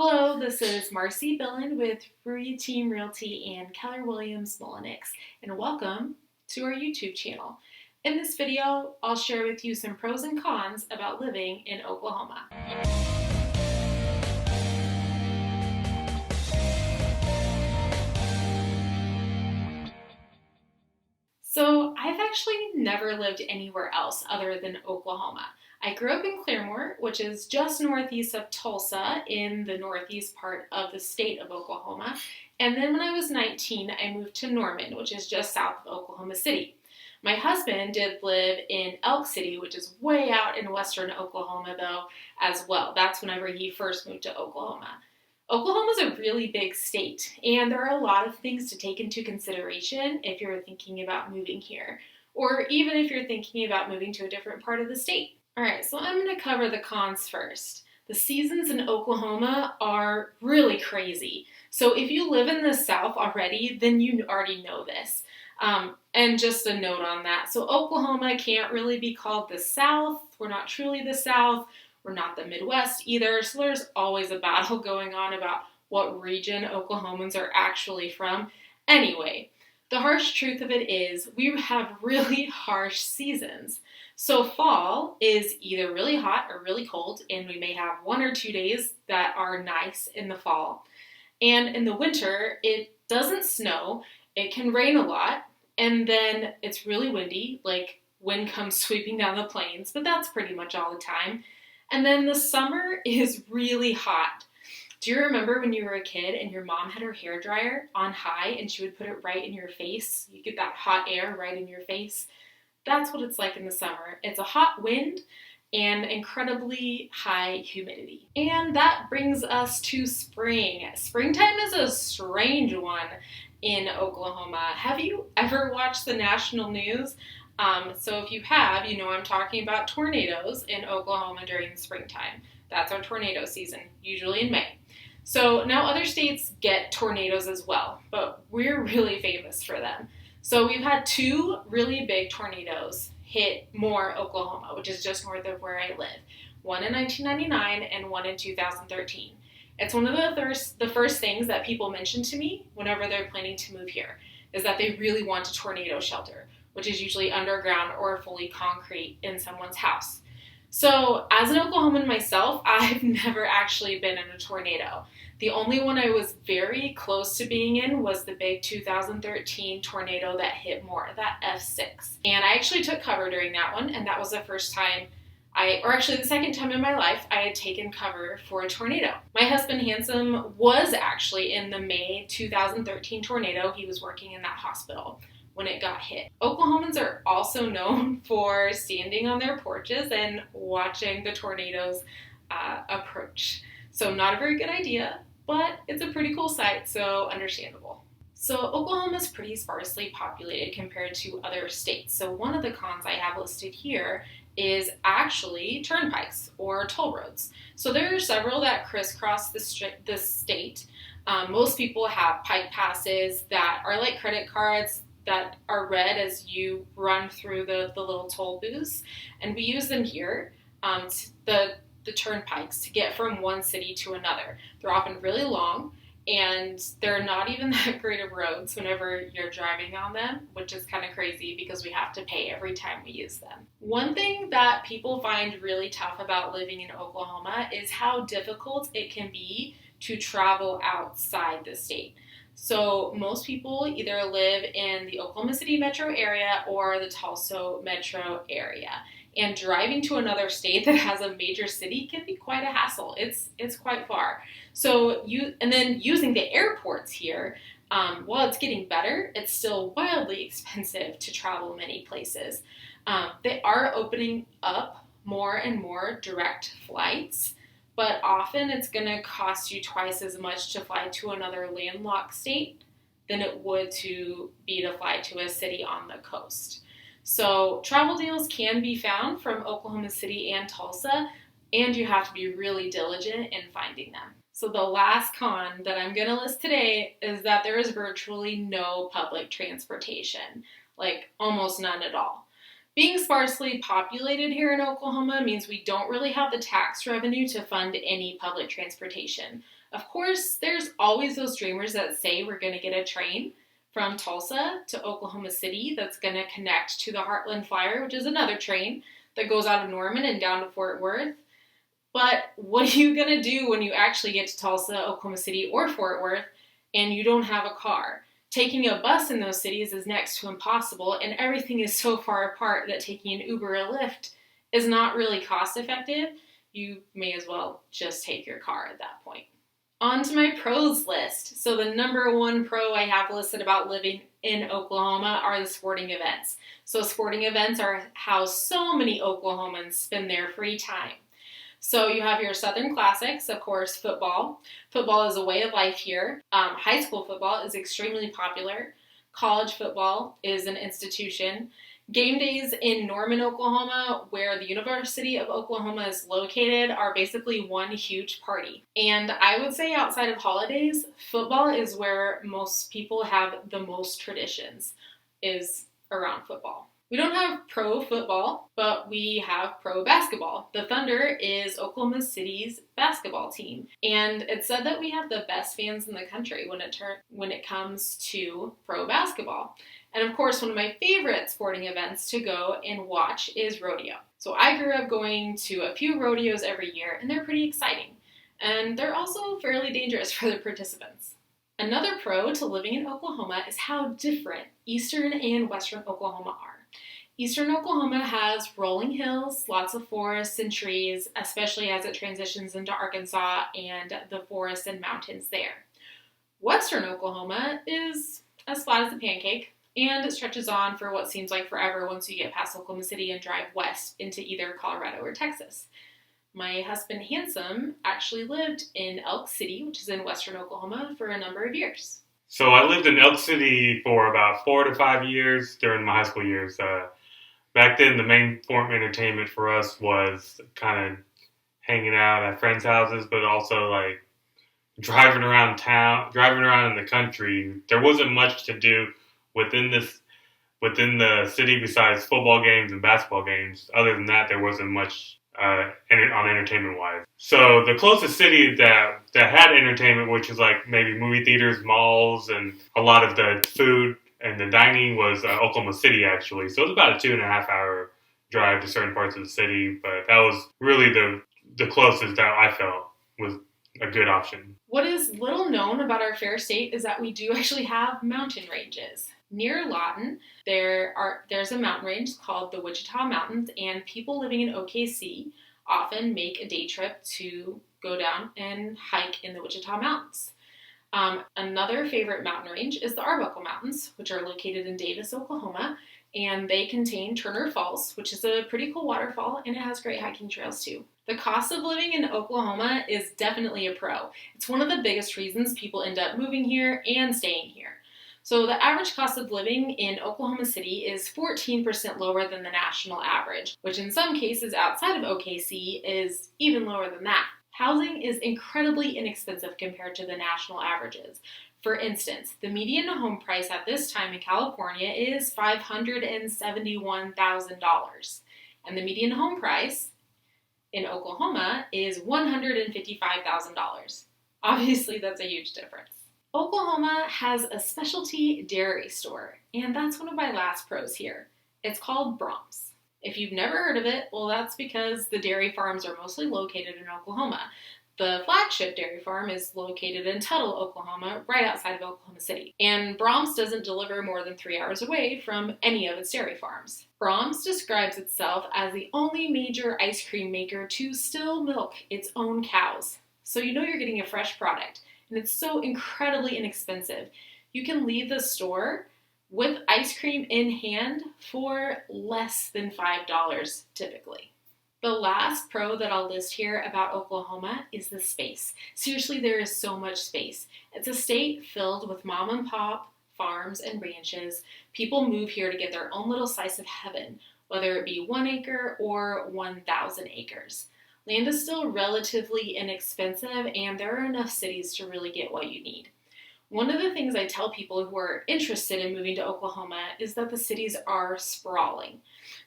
Hello, this is Marcie Billen with Team Realty and Keller Mulinix, and welcome to our YouTube channel. In this video, I'll share with you some pros and cons about living in Oklahoma. So I've actually never lived anywhere else other than Oklahoma. I grew up in Claremore, which is just northeast of Tulsa in the northeast part of the state of Oklahoma. And then when I was 19, I moved to Norman, which is just south of Oklahoma City. My husband did live in Elk City, which is way out in western Oklahoma, though, as well. That's whenever he first moved to Oklahoma. Oklahoma is a really big state, and there are a lot of things to take into consideration if you're thinking about moving here, or even if you're thinking about moving to a different part of the state. All right, so I'm going to cover the cons first. The seasons in Oklahoma are really crazy. So if you live in the South already, then you already know this. And just a note on that. So Oklahoma can't really be called the South. We're not truly the South. We're not the Midwest either. So there's always a battle going on about what region Oklahomans are actually from. Anyway, the harsh truth of it is we have really harsh seasons. So fall is either really hot or really cold, and we may have 1 or 2 days that are nice in the fall. And in the winter, it doesn't snow, it can rain a lot, and then it's really windy, like wind comes sweeping down the plains, but that's pretty much all the time. And then the summer is really hot. Do you remember when you were a kid and your mom had her hair dryer on high and she would put it right in your face? You get that hot air right in your face. That's what it's like in the summer. It's a hot wind and incredibly high humidity. And that brings us to spring. Springtime is a strange one in Oklahoma. Have you ever watched the national news? So if you have, you know I'm talking about tornadoes in Oklahoma during the springtime. That's our tornado season, usually in May. So now other states get tornadoes as well, but we're really famous for them. So we've had 2 really big tornadoes hit Moore, Oklahoma, which is just north of where I live. One in 1999 and one in 2013. It's one of the first things that people mention to me whenever they're planning to move here, is that they really want a tornado shelter, which is usually underground or fully concrete in someone's house. So as an Oklahoman myself, I've never actually been in a tornado. The only one I was very close to being in was the big 2013 tornado that hit Moore, that F6. And I actually took cover during that one, and that was the first time the second time in my life, I had taken cover for a tornado. My husband, Handsome, was actually in the May 2013 tornado. He was working in that hospital when it got hit. Oklahomans are also known for standing on their porches and watching the tornadoes approach. So not a very good idea, but it's a pretty cool sight, so understandable. So Oklahoma is pretty sparsely populated compared to other states. So one of the cons I have listed here is actually turnpikes or toll roads. So there are several that crisscross the state. Most people have pike passes that are like credit cards that are read as you run through the little toll booths, and we use them here, the turnpikes, to get from one city to another. They're often really long, and they're not even that great of roads whenever you're driving on them, which is kind of crazy because we have to pay every time we use them. One thing that people find really tough about living in Oklahoma is how difficult it can be to travel outside the state. So most people either live in the Oklahoma City metro area or the Tulsa metro area. And driving to another state that has a major city can be quite a hassle. It's quite far. So then using the airports here, while it's getting better, it's still wildly expensive to travel many places. They are opening up more and more direct flights, but often it's going to cost you twice as much to fly to another landlocked state than it would to fly to a city on the coast. So travel deals can be found from Oklahoma City and Tulsa, and you have to be really diligent in finding them. So the last con that I'm going to list today is that there is virtually no public transportation, like almost none at all. Being sparsely populated here in Oklahoma means we don't really have the tax revenue to fund any public transportation. Of course, there's always those dreamers that say we're going to get a train from Tulsa to Oklahoma City that's going to connect to the Heartland Flyer, which is another train that goes out of Norman and down to Fort Worth. But what are you going to do when you actually get to Tulsa, Oklahoma City, or Fort Worth and you don't have a car? Taking a bus in those cities is next to impossible, and everything is so far apart that taking an Uber or Lyft is not really cost effective. You may as well just take your car at that point. On to my pros list. So the number one pro I have listed about living in Oklahoma are the sporting events. So sporting events are how so many Oklahomans spend their free time. So you have your Southern Classics, of course, football. Football is a way of life here. High school football is extremely popular. College football is an institution. Game days in Norman, Oklahoma, where the University of Oklahoma is located, are basically one huge party. And I would say outside of holidays, football is where most people have the most traditions, is around football. We don't have pro football, but we have pro basketball. The Thunder is Oklahoma City's basketball team, and it's said that we have the best fans in the country when it comes to pro basketball. And of course, one of my favorite sporting events to go and watch is rodeo. So I grew up going to a few rodeos every year, and they're pretty exciting. And they're also fairly dangerous for the participants. Another pro to living in Oklahoma is how different eastern and western Oklahoma are. Eastern Oklahoma has rolling hills, lots of forests and trees, especially as it transitions into Arkansas and the forests and mountains there. Western Oklahoma is as flat as a pancake, and it stretches on for what seems like forever once you get past Oklahoma City and drive west into either Colorado or Texas. My husband, Handsome, actually lived in Elk City, which is in western Oklahoma, for a number of years. So I lived in Elk City for about 4 to 5 years during my high school years. Back then, the main form of entertainment for us was kind of hanging out at friends' houses, but also like driving around town, driving around in the country. There wasn't much to do within the city besides football games and basketball games. Other than that, there wasn't much on entertainment-wise. So the closest city that had entertainment, which is like maybe movie theaters, malls, and a lot of the food and the dining, was Oklahoma City, actually. So it was about a 2.5-hour drive to certain parts of the city, but that was really the closest that I felt was a good option. What is little known about our fair state is that we do actually have mountain ranges. Near Lawton, there's a mountain range called the Wichita Mountains, and people living in OKC often make a day trip to go down and hike in the Wichita Mountains. Another favorite mountain range is the Arbuckle Mountains, which are located in Davis, Oklahoma, and they contain Turner Falls, which is a pretty cool waterfall, and it has great hiking trails too. The cost of living in Oklahoma is definitely a pro. It's one of the biggest reasons people end up moving here and staying here. So the average cost of living in Oklahoma City is 14% lower than the national average, which in some cases outside of OKC is even lower than that. Housing is incredibly inexpensive compared to the national averages. For instance, the median home price at this time in California is $571,000, and the median home price in Oklahoma is $155,000. Obviously, that's a huge difference. Oklahoma has a specialty dairy store, and that's one of my last pros here. It's called Brahms. If you've never heard of it, well, that's because the dairy farms are mostly located in Oklahoma. The flagship dairy farm is located in Tuttle, Oklahoma, right outside of Oklahoma City. And Brahms doesn't deliver more than 3 hours away from any of its dairy farms. Brahms describes itself as the only major ice cream maker to still milk its own cows. So you know you're getting a fresh product. And it's so incredibly inexpensive. You can leave the store with ice cream in hand for less than $5 typically. The last pro that I'll list here about Oklahoma is the space. Seriously, there is so much space. It's a state filled with mom and pop farms and ranches. People move here to get their own little slice of heaven, whether it be 1 acre or 1,000 acres. Land is still relatively inexpensive, and there are enough cities to really get what you need. One of the things I tell people who are interested in moving to Oklahoma is that the cities are sprawling.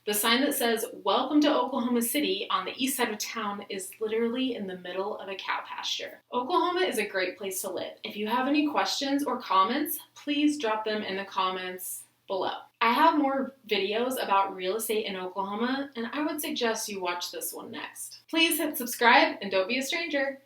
The sign that says, "Welcome to Oklahoma City" on the east side of town is literally in the middle of a cow pasture. Oklahoma is a great place to live. If you have any questions or comments, please drop them in the comments below. I have more videos about real estate in Oklahoma, and I would suggest you watch this one next. Please hit subscribe and don't be a stranger.